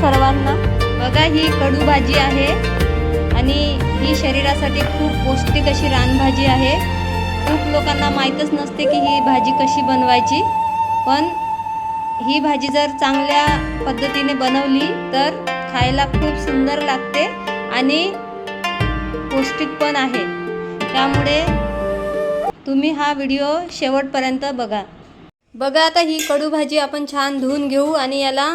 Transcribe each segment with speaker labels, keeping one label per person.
Speaker 1: सर्वांना। बघा ही कडू भाजी आहे आणि ही शरीरासाठी खूप पौष्टिक अशी रानभाजी आहे। खूप लोकांना माहीतच नसते की ही भाजी कशी बनवायची, पण ही भाजी जर चांगल्या पद्धतीने बनवली तर खायला खूप सुंदर लागते आणि पौष्टिक पण आहे। त्यामुळे तुम्ही हा व्हिडिओ शेवटपर्यंत बघा। बघा आता ही कडू भाजी आपण छान धुवून घेऊ आणि याला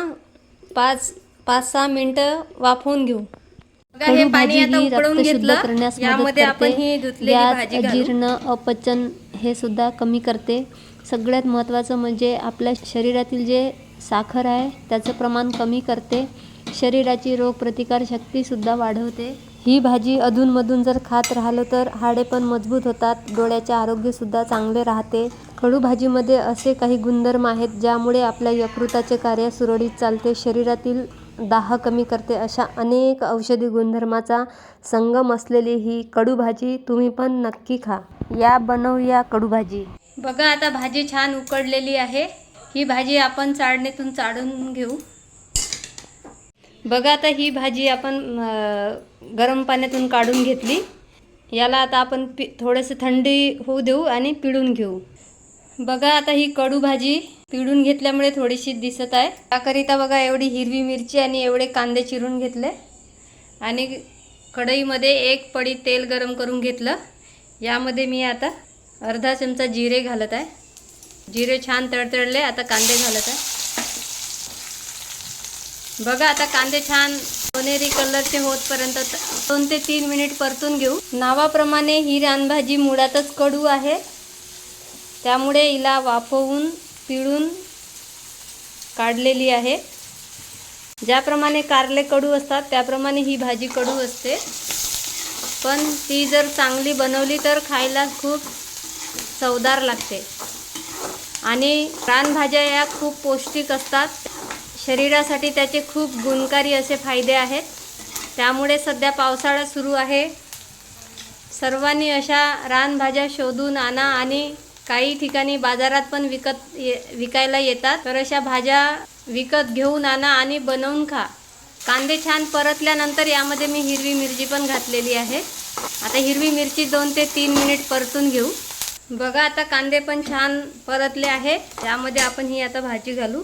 Speaker 1: 5-6 मिनिटं वाफवून घेऊ। बघा हे पाणी आता उकळून घेतलं, यामध्ये आपण ही धुतलेली भाजी घालू।
Speaker 2: अजीर्ण, अपचन हे सुद्धा कमी करते। सगळ्यात महत्त्वाचं म्हणजे आपल्या शरीरातील जे साखर आहे त्याचं प्रमाण कमी करते। शरीराची रोगप्रतिकार शक्ती सुद्धा वाढवते। ही भाजी अधूनमधून जर खात राहिलो तर हाडे पण मजबूत होतात, डोळ्याचे आरोग्य सुद्धा चांगले राहते। कडू भाजीमध्ये असे काही गुणधर्म आहेत ज्यामुळे आपल्या यकृताचे कार्य सुरळीत चालते, शरीरातील दाह कमी करते। अशा अनेक औषधी गुणधर्माचा संगम असलेली ही कडू भाजी तुम्ही पण नक्की खा। या बनवूया कडू भाजी।
Speaker 1: बघा आता भाजी छान उकडलेली आहे। ही भाजी आपण चाळणीतून चाळून घेऊ। बघा आता ही भाजी आपण गरम पाण्यातून काढून घेतली। याला आता आपण थोडेसे थंडी होऊ देऊ आणि पिळून घेऊ। बघा आता ही कडू भाजी पिळून घेतल्यामुळे थोडीशी दिसत आहे। त्याकरिता बघा एवढी हिरवी मिरची आणि एवढे कांदे चिरून घेतले आणि कढईमध्ये 1 पळी तेल गरम करून घेतलं। यामध्ये मी आता अर्धा चमचा जिरे घालत आहे। जिरे छान तडतडले, आता कांदे घालत आहे। बघा आता कांदे छान सोनेरी कलरचे होतपर्यंत 2 ते 3 मिनिट परतून घेऊ। नावाप्रमाणे ही रानभाजी मुळातच कडू आहे, त्यामुळे हिला वाफवून पिळून काढलेली आहे। ज्याप्रमाणे कारले कडू असतात त्याप्रमाणे ही भाजी कडू असते, पण ती जर चांगली बनवली तर खायला खूप चवदार लागते। आणि रानभाज्या या खूप पौष्टिक असतात, शरीरासाठी त्याचे खूप गुणकारी असे फायदे आहेत। त्यामुळे सध्या पावसाळा सुरू आहे, सर्वांनी अशा रानभाज्या शोधून आणा आणि काही ठिकाणी बाजारात पण विकायला येतात, तर अशा भाज्या विकत घेऊन आणा आणि बनवून खा। कांदे छान परतल्यानंतर यामध्ये मी हिरवी मिरची पण घातलेली आहे। आता हिरवी मिरची 2 ते 3 मिनिट परतून घेऊ। बघा आता कांदे पण छान परतले आहे, त्यामध्ये आपण ही आता भाजी घालू।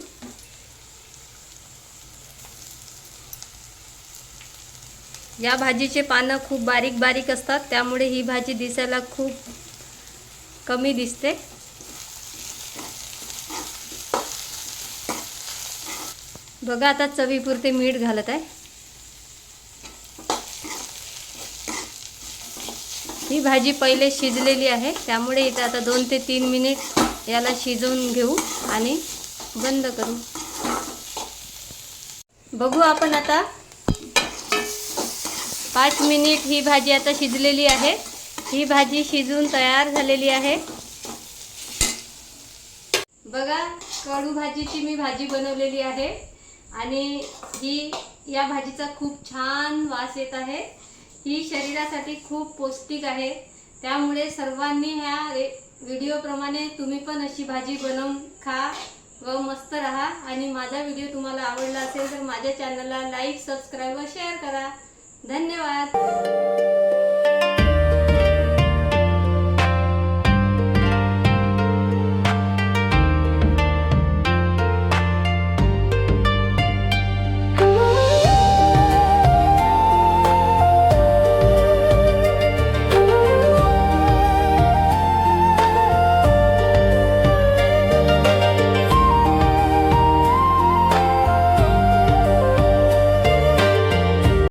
Speaker 1: या भाजीचे पानं खूप बारीक बारीक असतात, त्यामुळे ही भाजी दिसायला खूप कमी दिसते। बघा आता चवीपुरते मीठ घालत आहे। ही भाजी पहिले शिजलेली आहे, त्यामुळे इथे आता 2 ते 3 मिनिट याला शिजवून घेऊ आणि बंद करू। बघू आपण आता 5 मिनिट ही भाजी आता शिजलेली आहे। ही भाजी शिजून तयार झालेली आहे। बघा कडू भाजीची मी भाजी बनवलेली आहे आणि या भाजीचा खूप छान वास येत आहे। ही शरीरासाठी खूप पौष्टिक आहे, त्यामुळे सर्वांनी ह्या व्हिडिओप्रमाणे तुम्ही पण अशी भाजी बनवून खा व मस्त राहा। आणि माझा व्हिडिओ तुम्हाला आवडला असेल तर माझ्या चॅनलला लाईक, सबस्क्राईब व शेअर करा। धन्यवाद।